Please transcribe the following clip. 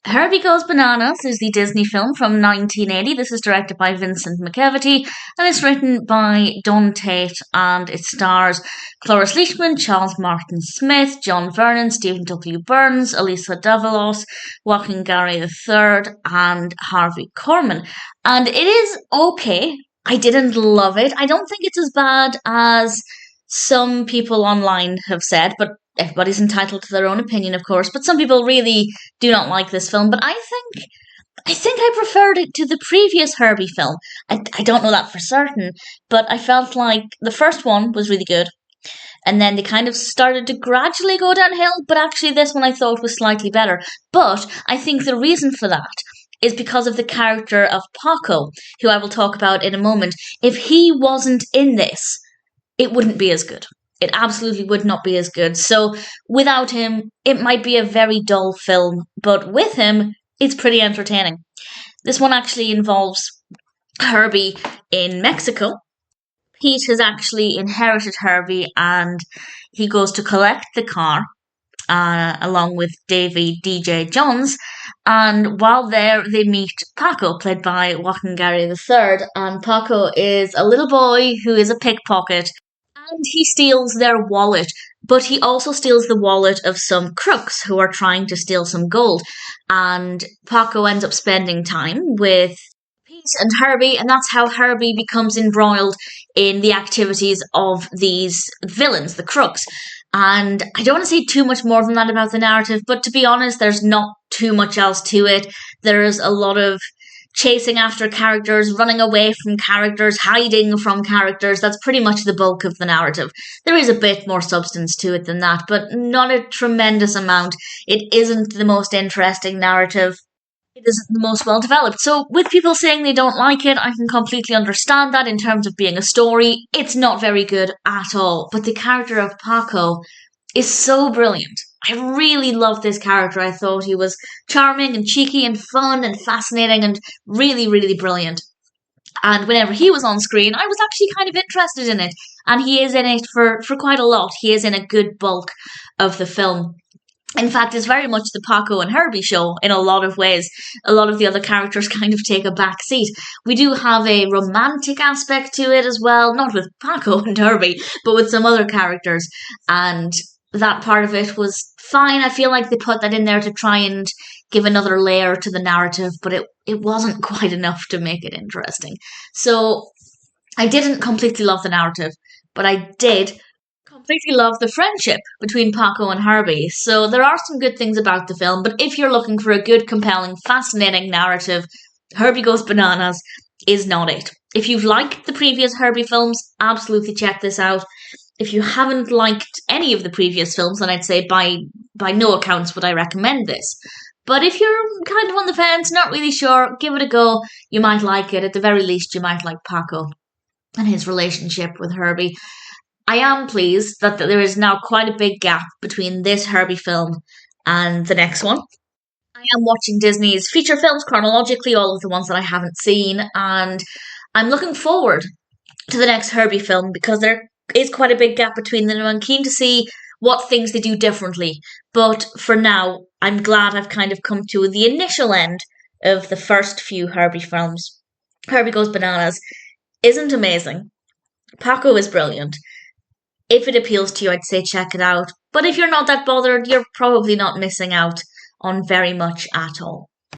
Herbie Goes Bananas is the Disney film from 1980. This is directed by Vincent McEveety and it's written by Don Tait and it stars Cloris Leachman, Charles Martin Smith, John Vernon, Stephen W. Burns, Elyssa Davalos, Joaquin Garay III and Harvey Korman. And it is okay. I didn't love it. I don't think it's as bad as some people online have said, but everybody's entitled to their own opinion, of course. But some people really do not like this film. But I think I preferred it to the previous Herbie film. I don't know that for certain, but I felt like the first one was really good. And then they kind of started to gradually go downhill, but actually this one I thought was slightly better. But I think the reason for that is because of the character of Paco, who I will talk about in a moment. If he wasn't in this, it wouldn't be as good. It absolutely would not be as good. So without him, it might be a very dull film, but with him, it's pretty entertaining. This one actually involves Herbie in Mexico. Pete has actually inherited Herbie and he goes to collect the car along with Davy DJ Johns. And while there, they meet Paco, played by Joaquin Garay III. And Paco is a little boy who is a pickpocket. And he steals their wallet, but he also steals the wallet of some crooks who are trying to steal some gold. And Paco ends up spending time with Pete and Herbie, and that's how Herbie becomes embroiled in the activities of these villains, the crooks. And I don't want to say too much more than that about the narrative, but to be honest, there's not too much else to it. There's a lot of chasing after characters, running away from characters, hiding from characters. That's pretty much the bulk of the narrative. There is a bit more substance to it than that, but not a tremendous amount. It isn't the most interesting narrative. It isn't the most well developed. So with people saying they don't like it, I can completely understand that in terms of being a story. It's not very good at all. But the character of Paco is so brilliant. I really loved this character. I thought he was charming and cheeky and fun and fascinating and really, really brilliant. And whenever he was on screen, I was actually kind of interested in it. And he is in it for quite a lot. He is in a good bulk of the film. In fact, it's very much the Paco and Herbie show in a lot of ways. A lot of the other characters kind of take a back seat. We do have a romantic aspect to it as well, not with Paco and Herbie, but with some other characters. And that part of it was fine. I feel like they put that in there to try and give another layer to the narrative, but it wasn't quite enough to make it interesting. So I didn't completely love the narrative, but I did completely love the friendship between Paco and Herbie. So there are some good things about the film, but if you're looking for a good, compelling, fascinating narrative, Herbie Goes Bananas is not it. If you've liked the previous Herbie films, absolutely check this out. If you haven't liked any of the previous films, then I'd say by no accounts would I recommend this. But if you're kind of on the fence, not really sure, give it a go. You might like it. At the very least, you might like Paco and his relationship with Herbie. I am pleased that there is now quite a big gap between this Herbie film and the next one. I am watching Disney's feature films chronologically, all of the ones that I haven't seen, and I'm looking forward to the next Herbie film because there is quite a big gap between them, and I'm keen to see what things they do differently. But for now, I'm glad I've kind of come to the initial end of the first few Herbie films. Herbie Goes Bananas isn't amazing. Paco is brilliant. If it appeals to you, I'd say check it out. But if you're not that bothered, you're probably not missing out on very much at all.